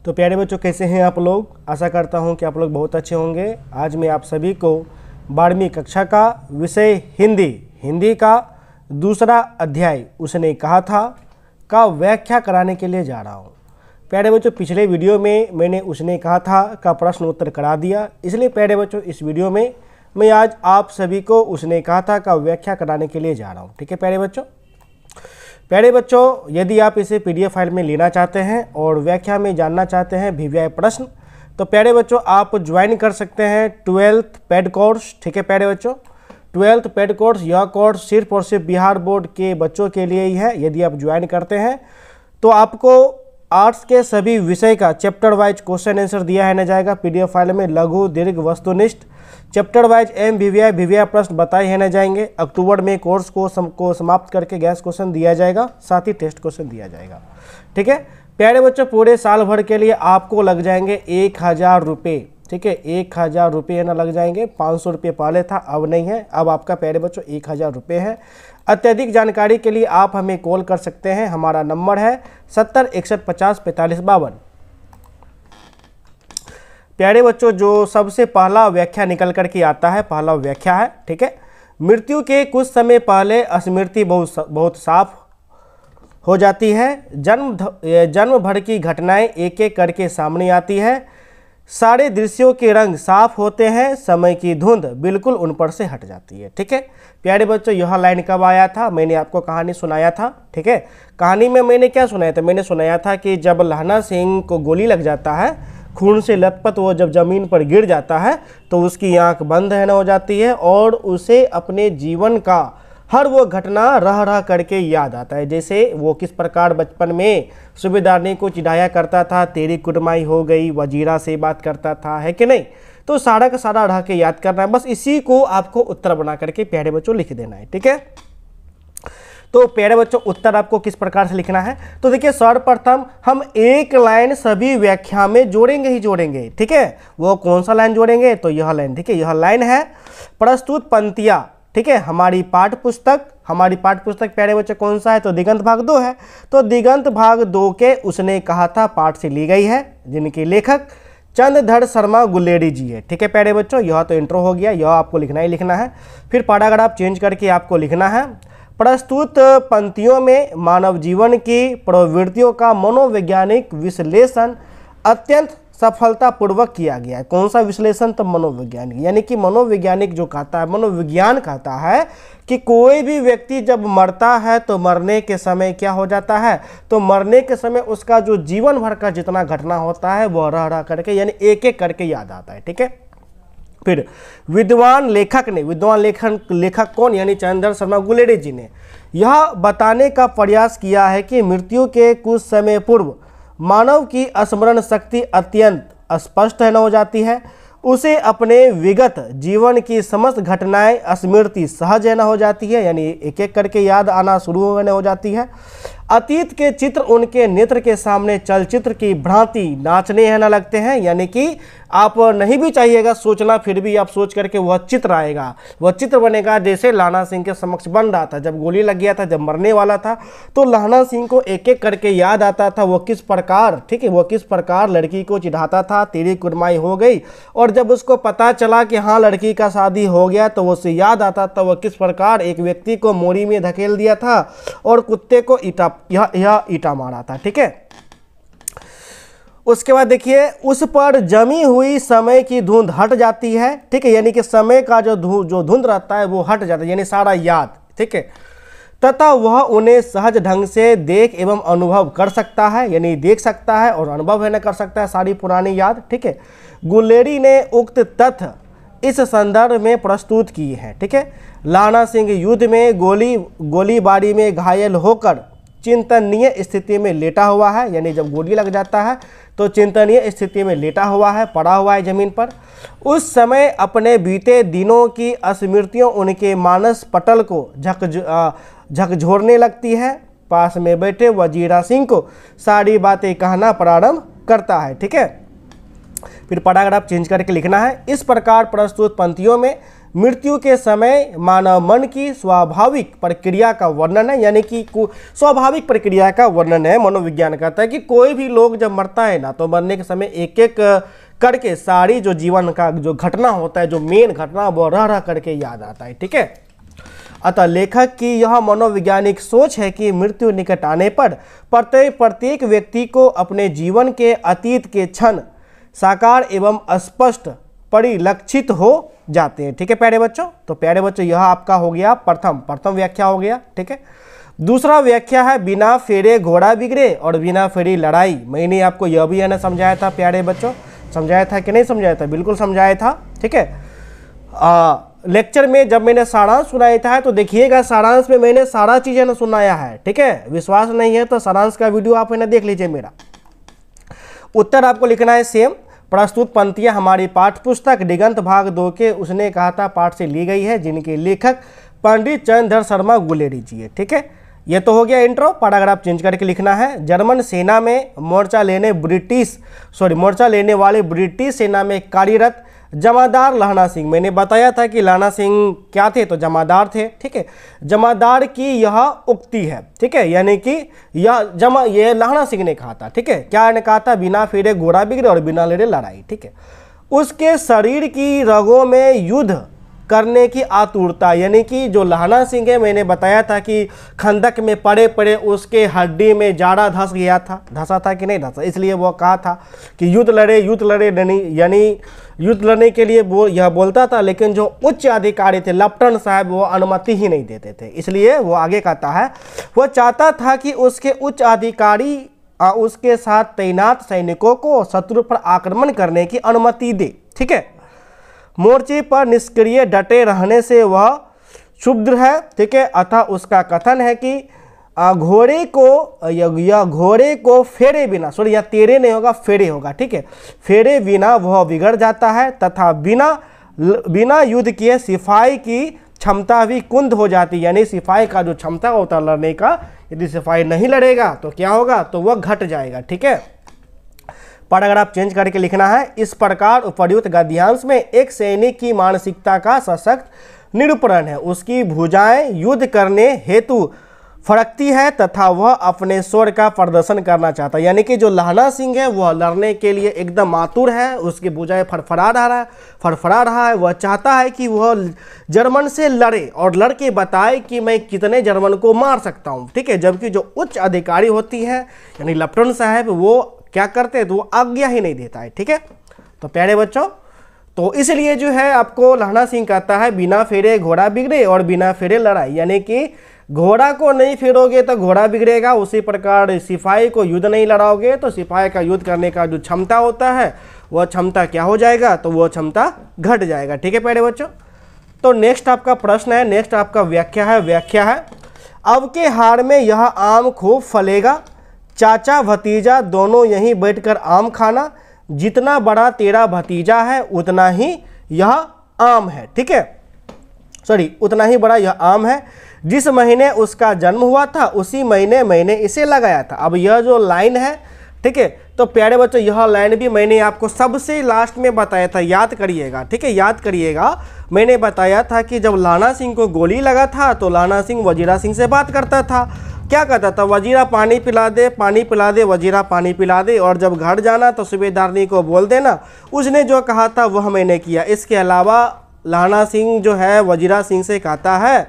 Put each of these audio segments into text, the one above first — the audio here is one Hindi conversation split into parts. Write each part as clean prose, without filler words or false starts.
तो प्यारे बच्चों, कैसे हैं आप लोग। आशा करता हूं कि आप लोग बहुत अच्छे होंगे। आज मैं आप सभी को 12वीं कक्षा का विषय हिंदी का दूसरा अध्याय उसने कहा था का व्याख्या कराने के लिए जा रहा हूं। प्यारे बच्चों, पिछले वीडियो में मैंने उसने कहा था का प्रश्न उत्तर करा दिया, इसलिए प्यारे बच्चों इस वीडियो में मैं आज आप सभी को उसने कहा था का व्याख्या कराने के लिए जा रहा हूँ। ठीक है प्यारे बच्चों, यदि आप इसे पीडीएफ फाइल में लेना चाहते हैं और व्याख्या में जानना चाहते हैं भिव्याय प्रश्न, तो प्यारे बच्चों आप ज्वाइन कर सकते हैं 12th पेड कोर्स। ठीक है प्यारे बच्चों, 12th पेड कोर्स, यह कोर्स सिर्फ और सिर्फ बिहार बोर्ड के बच्चों के लिए ही है। यदि आप ज्वाइन करते हैं तो आपको आर्ट्स के सभी विषय का चैप्टर वाइज क्वेश्चन आंसर दिया है न जाएगा पीडीएफ फाइल में। लघु, दीर्घ, वस्तुनिष्ठ चैप्टर वाइज भिव्याय प्रश्न बताए हैं न जाएंगे। अक्टूबर में कोर्स को समाप्त करके गैस क्वेश्चन दिया जाएगा, साथ ही टेस्ट क्वेश्चन दिया जाएगा। ठीक है प्यारे बच्चों, पूरे साल भर के लिए आपको लग जाएंगे 1000 रुपये। ठीक है, 1000 रुपये ना लग जाएंगे। 500 रुपये पहले था, अब नहीं है। अब आपका प्यारे बच्चों 1000 रुपये है। अत्यधिक जानकारी के लिए आप हमें कॉल कर सकते हैं। हमारा नंबर है 70 61 50 45 52। प्यारे बच्चों, जो सबसे पहला व्याख्या निकल करके आता है, पहला व्याख्या है। ठीक है, मृत्यु के कुछ समय पहले स्मृति बहुत साफ हो जाती है। जन्म भर की घटनाएं एक एक करके सामने आती है। सारे दृश्यों के रंग साफ होते हैं। समय की धुंध बिल्कुल उन पर से हट जाती है। ठीक है प्यारे बच्चों, यह लाइन कब आया था? मैंने आपको कहानी सुनाया था। ठीक है, कहानी में मैंने क्या सुनाया था? मैंने सुनाया था कि जब लहना सिंह को गोली लग जाता है, खून से लथपथ वो जब जमीन पर गिर जाता है तो उसकी आंख बंद है न हो जाती है और उसे अपने जीवन का हर वो घटना रह रह करके याद आता है। जैसे वो किस प्रकार बचपन में सूबेदारनी को चिढ़ाया करता था, तेरी कुटमाई हो गई, वजीरा से बात करता था, है कि नहीं? तो सारा का सारा रह के याद करना है। बस इसी को आपको उत्तर बना करके प्यारे बच्चों लिख देना है। ठीक है, तो प्यारे बच्चों उत्तर आपको किस प्रकार से लिखना है? तो देखिए, सर्वप्रथम हम एक लाइन सभी व्याख्या में जोड़ेंगे ही जोड़ेंगे। ठीक है, वो कौन सा लाइन जोड़ेंगे? तो यह लाइन। ठीक है, यह लाइन है प्रस्तुत पंक्तियां। ठीक है, हमारी पाठ्य पुस्तक प्यारे बच्चे कौन सा है? तो दिगंत भाग 2 है। तो दिगंत भाग 2 के उसने कहा था पाठ से ली गई है, जिनके लेखक चंद्रधर शर्मा गुलेरी जी है। ठीक है प्यारे बच्चों, यह तो इंट्रो हो गया, यह आपको लिखना ही लिखना है। फिर पैराग्राफ चेंज करके आपको लिखना है, प्रस्तुत पंक्तियों में मानव जीवन की प्रवृत्तियों का मनोवैज्ञानिक विश्लेषण अत्यंत सफलतापूर्वक किया गया है। कौन सा विश्लेषण? तो मनोवैज्ञानिक, यानी कि मनोवैज्ञानिक जो कहता है, मनोविज्ञान कहता है कि कोई भी व्यक्ति जब मरता है तो मरने के समय क्या हो जाता है? तो मरने के समय उसका जो जीवन भर का जितना घटना होता है वह रह रह करके, यानी एक एक करके याद आता है। ठीक है, फिर विद्वान लेखक कौन? यानी चंद्रधर शर्मा गुलेरी जी ने यह बताने का प्रयास किया है कि मृत्यु के कुछ समय पूर्व मानव की स्मरण शक्ति अत्यंत स्पष्ट है न हो जाती है। उसे अपने विगत जीवन की समस्त घटनाएं स्मृति सहज है न हो जाती है, यानी एक एक करके याद आना शुरू होने हो जाती है। अतीत के चित्र उनके नेत्र के सामने चलचित्र की भ्रांति नाचने है न लगते हैं, यानी कि आप नहीं भी चाहिएगा सोचना, फिर भी आप सोच करके वह चित्र आएगा, वह चित्र बनेगा जैसे लहना सिंह के समक्ष बन रहा था। जब गोली लग गया था, जब मरने वाला था, तो लहना सिंह को एक एक करके याद आता था वो किस प्रकार, ठीक है, वो किस प्रकार लड़की को चिढ़ाता था, तेरी कुटमाई हो गई। और जब उसको पता चला कि हाँ लड़की का शादी हो गया तो उसे याद आता था वो किस प्रकार एक व्यक्ति को मोरी में धकेल दिया था और कुत्ते को ईटा मारा था। ठीक है, उसके बाद देखिए, उस पर जमी हुई समय की धुंध हट जाती है। ठीक है, यानी कि समय का जो धुंध रहता है वो हट जाता है, यानी सारा याद। ठीक है, तथा वह उन्हें सहज ढंग से देख एवं अनुभव कर सकता है, यानी देख सकता है और अनुभव है न कर सकता है सारी पुरानी याद। ठीक है, गुलेरी ने उक्त तथ्य इस संदर्भ में प्रस्तुत किए हैं। ठीक है, लहना सिंह युद्ध में गोलीबारी में घायल होकर चिंतनीय स्थिति में लेटा हुआ है, यानी जब गोली लग जाता है तो चिंतनीय स्थिति में लेटा हुआ है, पड़ा हुआ है जमीन पर। उस समय अपने बीते दिनों की स्मृतियों उनके मानस पटल को झकझोरने लगती है। पास में बैठे वजीरा सिंह को सारी बातें कहना प्रारंभ करता है। ठीक है, फिर पैराग्राफ चेंज करके लिखना है, इस प्रकार प्रस्तुत पंक्तियों में मृत्यु के समय मानव मन की स्वाभाविक प्रक्रिया का वर्णन है, यानी कि स्वाभाविक प्रक्रिया का वर्णन है। मनोविज्ञान कहता है कि कोई भी लोग जब मरता है ना, तो मरने के समय एक एक करके सारी जो जीवन का जो घटना होता है, जो मेन घटना, वो रह रह करके याद आता है। ठीक है, अतः लेखक की यह मनोवैज्ञानिक सोच है कि मृत्यु निकट आने पर प्रत्येक व्यक्ति को अपने जीवन के अतीत के क्षण साकार एवं स्पष्ट परिलक्षित हो जाते हैं। ठीक है प्यारे बच्चों, तो प्यारे बच्चों यह आपका हो गया प्रथम व्याख्या हो गया। ठीक है, दूसरा व्याख्या है बिना फेरे घोड़ा बिगड़े और बिना फेरी लड़ाई। मैंने आपको यह भी है ना समझाया था प्यारे बच्चों, समझाया था कि नहीं समझाया था? बिल्कुल समझाया था। ठीक है, लेक्चर में जब मैंने सारांश सुनाया था, तो देखिएगा सारांश में मैंने सारा चीज़ें ना सुनाया है। ठीक है, विश्वास नहीं है तो सारांश का वीडियो आप ना देख लीजिए मेरा। उत्तर आपको लिखना है सेम। प्रस्तुत पंक्तियां हमारी पाठ्य पुस्तक दिगंत भाग 2 के उसने कहा था पाठ से ली गई है, जिनके लेखक पंडित चंद्रधर शर्मा गुलेरी जी है। ठीक है, ये तो हो गया इंट्रो। पैराग्राफ चेंज करके लिखना है। जर्मन सेना में मोर्चा लेने वाले ब्रिटिश सेना में कार्यरत जमादार लहना सिंह, मैंने बताया था कि लहना सिंह क्या थे, तो जमादार थे। ठीक है, जमादार की यह उक्ति है। ठीक है, यानी कि ये लहना सिंह ने कहा था। ठीक है, क्या ने कहा था? बिना फेरे घोड़ा बिगड़े और बिना लड़े लड़ाई। ठीक है, उसके शरीर की रगों में युद्ध करने की आतुरता, यानी कि जो लहना सिंह है, मैंने बताया था कि खंदक में पड़े उसके हड्डी में जाड़ा धंस गया था, धंसा था कि नहीं धंसा, इसलिए वो कहा था कि युद्ध लड़े, यानी युद्ध लड़ने के लिए वो यह बोलता था। लेकिन जो उच्च अधिकारी थे लेफ्टिनेंट साहब, वो अनुमति ही नहीं देते थे, इसलिए वो आगे कहता है वो चाहता था कि उसके उच्च अधिकारी उसके साथ तैनात सैनिकों को शत्रु पर आक्रमण करने की अनुमति दे। ठीक है, मोर्चे पर निष्क्रिय डटे रहने से वह क्षुब्ध है। ठीक है, अतः उसका कथन है कि घोड़े को फेरे बिना, सॉरी या तेरे नहीं होगा, फेरे होगा। ठीक है, फेरे बिना वह बिगड़ जाता है तथा बिना युद्ध किए सिपाही की क्षमता भी कुंद हो जाती है, यानी सिपाही का जो क्षमता होता है लड़ने का, यदि सिपाही नहीं लड़ेगा तो क्या होगा? तो वह घट जाएगा। ठीक है, पैराग्राफ चेंज करके लिखना है। इस प्रकार उपर्युक्त गद्यांश में एक सैनिक की मानसिकता का सशक्त निरूपण है। उसकी भुजाएं युद्ध करने हेतु फड़कती है तथा वह अपने स्वर का प्रदर्शन करना चाहता है, यानी कि जो लहना सिंह है वह लड़ने के लिए एकदम आतुर है, उसकी भुजाएं फड़फड़ा रहा है। वह चाहता है कि वह जर्मन से लड़े और लड़के बताए कि मैं कितने जर्मन को मार सकता हूँ। ठीक है, जबकि जो उच्च अधिकारी होती है यानी लेफ्टिनेंट साहब, वो क्या करते हैं? तो वो आज्ञा ही नहीं देता है। ठीक है, तो प्यारे बच्चों, तो इसलिए जो है आपको लहना सिंह कहता है बिना फेरे घोड़ा बिगड़े और बिना फेरे लड़ाई, यानी कि घोड़ा को नहीं फेरोगे तो घोड़ा बिगड़ेगा, उसी प्रकार सिपाही को युद्ध नहीं लड़ाओगे तो सिपाही का युद्ध करने का जो क्षमता होता है वह क्षमता क्या हो जाएगा? तो वह क्षमता घट जाएगा। ठीक है प्यारे बच्चों, तो नेक्स्ट आपका प्रश्न है, नेक्स्ट आपका व्याख्या है अब के हाड़ में यह आम खूब फलेगा, चाचा भतीजा दोनों यहीं बैठकर आम खाना, जितना बड़ा तेरा भतीजा है उतना ही यह आम है। ठीक है, सॉरी, उतना ही बड़ा यह आम है। जिस महीने उसका जन्म हुआ था उसी महीने मैंने इसे लगाया था। अब यह जो लाइन है, ठीक है, तो प्यारे बच्चों यह लाइन भी मैंने आपको सबसे लास्ट में बताया था, याद करिएगा। ठीक है, याद करिएगा, मैंने बताया था कि जब लहना सिंह को गोली लगा था तो लहना सिंह वजीरा सिंह से बात करता था। क्या कहता था? वजीरा पानी पिला दे, वजीरा पानी पिला दे, और जब घर जाना तो सूबेदारनी को बोल देना। उसने जो कहा था वह मैंने किया। इसके अलावा लहना सिंह जो है वजीरा सिंह से कहता है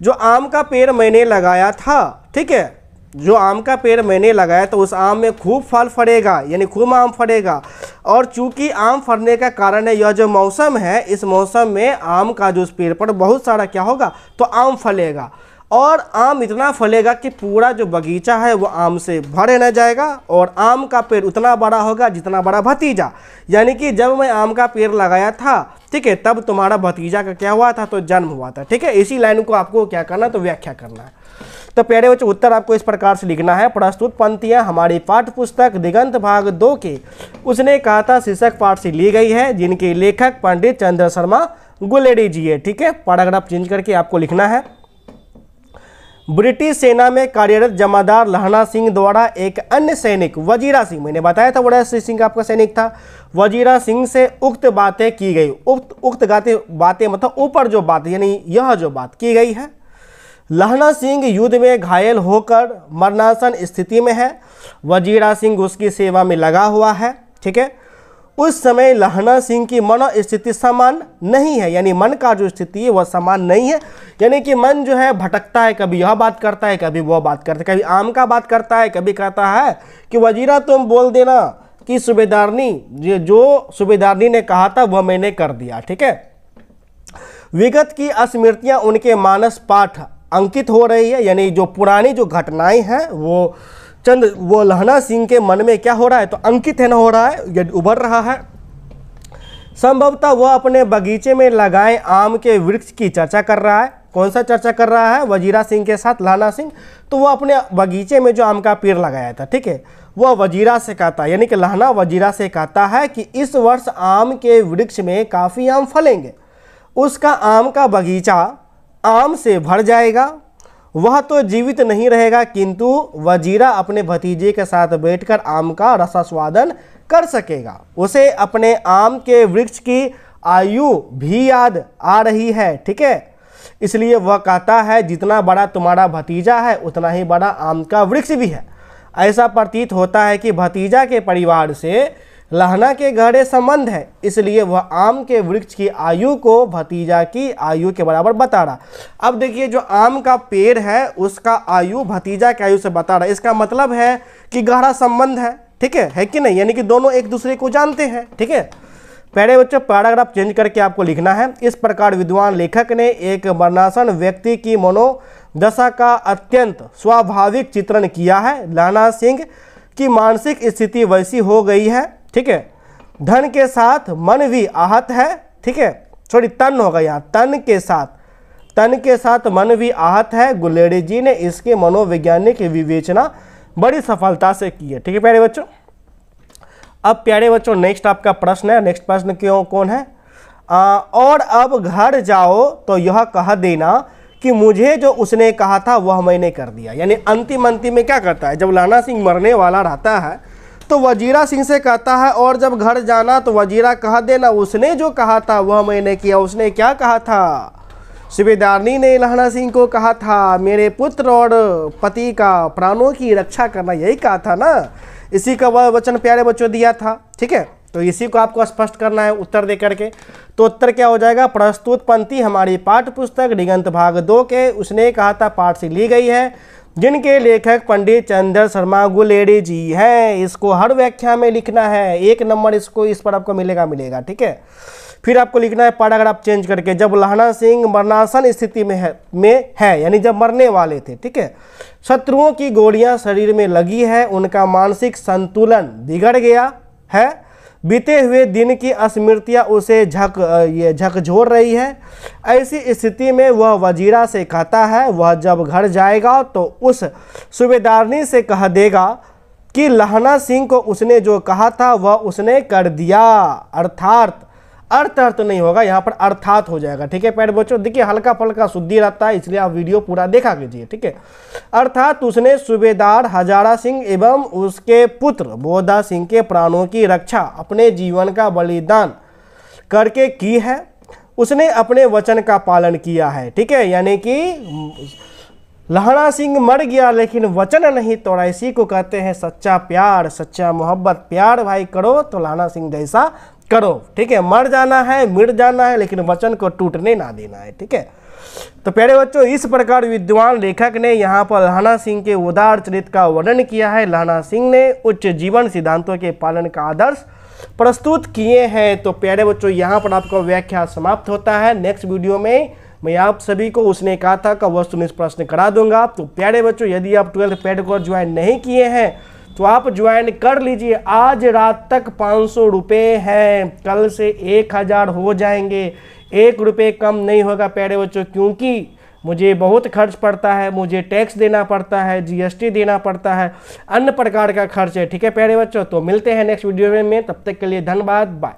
जो आम का पेड़ मैंने लगाया था, ठीक है, जो आम का पेड़ मैंने लगाया तो उस आम में खूब फल फड़ेगा, यानी खूब आम फड़ेगा। और चूंकि आम फड़ने का कारण है यह जो मौसम है, इस मौसम में आम का जो उस पेड़ पर बहुत सारा क्या होगा? तो आम फलेगा, और आम इतना फलेगा कि पूरा जो बगीचा है वो आम से भरे न जाएगा, और आम का पेड़ उतना बड़ा होगा जितना बड़ा भतीजा। यानी कि जब मैं आम का पेड़ लगाया था, ठीक है, तब तुम्हारा भतीजा का क्या हुआ था? तो जन्म हुआ था। ठीक है, इसी लाइन को आपको क्या करना? तो व्याख्या करना है। तो प्यारे बच्चों उत्तर आपको इस प्रकार से लिखना है। प्रस्तुत पंक्तियां हमारी पाठ्य पुस्तक दिगंत भाग 2 के उसने कहा था शीर्षक पाठ से ली गई है, जिनके लेखक पंडित चंद्र शर्मा गुलेरी जी है। ठीक है, पैराग्राफ चेंज करके आपको लिखना है। ब्रिटिश सेना में कार्यरत जमादार लहना सिंह द्वारा एक अन्य सैनिक वजीरा सिंह, मैंने बताया था वजीरा सिंह आपका सैनिक था, वजीरा सिंह से उक्त बातें की गई। उक्त बातें मतलब ऊपर जो बात, यानी यह जो बात की गई है। लहना सिंह युद्ध में घायल होकर मरणासन स्थिति में है। वजीरा सिंह उसकी सेवा में लगा हुआ है। ठीक है, उस समय लहना सिंह की मनोस्थिति समान नहीं है, यानी मन का जो स्थिति है वह समान नहीं है, यानी कि मन जो है भटकता है, कभी यह बात करता है, कभी वह बात करता है, कभी आम का बात करता है, कभी कहता है कि वजीरा तुम बोल देना कि सूबेदारनी, जो सूबेदारनी ने कहा था वह मैंने कर दिया। ठीक है, विगत की स्मृतियां उनके मानस पाठ अंकित हो रही है, यानी जो पुरानी जो घटनाएं हैं वो लहना सिंह के मन में क्या हो रहा है, तो अंकित है ना, हो रहा है, उभर रहा है। संभवतः वह अपने बगीचे में लगाए आम के वृक्ष की चर्चा कर रहा है। कौन सा चर्चा कर रहा है वजीरा सिंह के साथ लहना सिंह, तो वह अपने बगीचे में जो आम का पेड़ लगाया था, ठीक है, वह वजीरा से कहता है, यानी कि लहना वजीरा से कहता है कि इस वर्ष आम के वृक्ष में काफ़ी आम फलेंगे, उसका आम का बगीचा आम से भर जाएगा, वह तो जीवित नहीं रहेगा किंतु वजीरा अपने भतीजे के साथ बैठकर आम का रसास्वादन कर सकेगा। उसे अपने आम के वृक्ष की आयु भी याद आ रही है। ठीक है, इसलिए वह कहता है जितना बड़ा तुम्हारा भतीजा है उतना ही बड़ा आम का वृक्ष भी है। ऐसा प्रतीत होता है कि भतीजा के परिवार से लहना के गहरे संबंध है, इसलिए वह आम के वृक्ष की आयु को भतीजा की आयु के बराबर बता रहा। अब देखिए, जो आम का पेड़ है उसका आयु भतीजा की आयु से बता रहा है, इसका मतलब है कि गहरा संबंध है। ठीक है कि नहीं, यानी कि दोनों एक दूसरे को जानते हैं। ठीक है, प्यारे बच्चों, पैराग्राफ चेंज करके आपको लिखना है, इस प्रकार विद्वान लेखक ने एक मरणासन व्यक्ति की मनोदशा का अत्यंत स्वाभाविक चित्रण किया है। लहना सिंह की मानसिक स्थिति वैसी हो गई है, ठीक है, धन के साथ मन भी आहत है। ठीक है, सॉरी तन होगा यहाँ, तन के साथ मन भी आहत है। गुलेरी जी ने इसके मनोवैज्ञानिक विवेचना बड़ी सफलता से की है। ठीक है प्यारे बच्चों, अब प्यारे बच्चों नेक्स्ट आपका प्रश्न है। नेक्स्ट प्रश्न कौन है, और अब घर जाओ तो यह कह देना कि मुझे जो उसने कहा था वह मैंने कर दिया। यानी अंतिम में क्या करता है, जब लहना सिंह मरने वाला रहता है तो वजीरा सिंह से कहता है और जब घर जाना तो वजीरा कह देना उसने जो कहा था वह मैंने किया। उसने क्या कहा था, सूबेदारनी ने लहना सिंह को कहा था मेरे पुत्र और पति का प्राणों की रक्षा करना, यही कहा था ना, इसी का वह वचन प्यारे बच्चों दिया था। ठीक है, तो इसी को आपको स्पष्ट करना है उत्तर दे करके। तो उत्तर क्या हो जाएगा, प्रस्तुत पंक्ति हमारी पाठ्य पुस्तक दिगंत भाग 2 के उसने कहा था पाठ से ली गई है, जिनके लेखक पंडित चंद्र शर्मा गुलेरी जी हैं। इसको हर व्याख्या में लिखना है, 1 नंबर इसको इस पर आपको मिलेगा। ठीक है, फिर आपको लिखना है पैराग्राफ चेंज करके, जब लहना सिंह मरणासन स्थिति में है यानी जब मरने वाले थे। ठीक है, शत्रुओं की गोलियां शरीर में लगी है, उनका मानसिक संतुलन बिगड़ गया है, बीते हुए दिन की स्मृतियां उसे झकझोर रही है। ऐसी स्थिति में वह वजीरा से कहता है वह जब घर जाएगा तो उस सूबेदारनी से कह देगा कि लहना सिंह को उसने जो कहा था वह उसने कर दिया। अर्थात अर्थ नहीं होगा, यहाँ पर अर्थात हो जाएगा। ठीक है प्यारे बच्चों, देखिए हल्का फल्का शुद्धि रहता है, इसलिए आप वीडियो पूरा देखा कीजिए। ठीक है, अर्थात उसने सूबेदार हजारा सिंह एवं उसके पुत्र बोधा सिंह के प्राणों की रक्षा अपने जीवन का बलिदान करके की है। उसने अपने वचन का पालन किया है। ठीक है, यानी कि लहना सिंह मर गया लेकिन वचन नहीं तोड़ा, इसी को कहते हैं सच्चा प्यार, सच्चा मोहब्बत। प्यार भाई करो तो लहना सिंह जैसा करो। ठीक है, मर जाना है, मिट जाना है, लेकिन वचन को टूटने ना देना है। ठीक है, तो प्यारे बच्चों इस प्रकार विद्वान लेखक ने यहाँ पर लहना सिंह के उदार चरित्र का वर्णन किया है। लहना सिंह ने उच्च जीवन सिद्धांतों के पालन का आदर्श प्रस्तुत किए हैं। तो प्यारे बच्चों यहाँ पर आपका व्याख्या समाप्त होता है। नेक्स्ट वीडियो में मैं आप सभी को उसने कहा था का वस्तुनिष्ठ प्रश्न करा दूंगा। तो प्यारे बच्चों यदि आप 12th पेड कोर्स ज्वाइन नहीं किए हैं तो आप ज्वाइन कर लीजिए। आज रात तक 500 रुपये हैं, कल से 1000 हो जाएंगे। 1 रुपये कम नहीं होगा प्यारे बच्चों, क्योंकि मुझे बहुत खर्च पड़ता है, मुझे टैक्स देना पड़ता है, GST देना पड़ता है, अन्य प्रकार का खर्च है। ठीक है प्यारे बच्चों, तो मिलते हैं नेक्स्ट वीडियो में, तब तक के लिए धन्यवाद, बाय।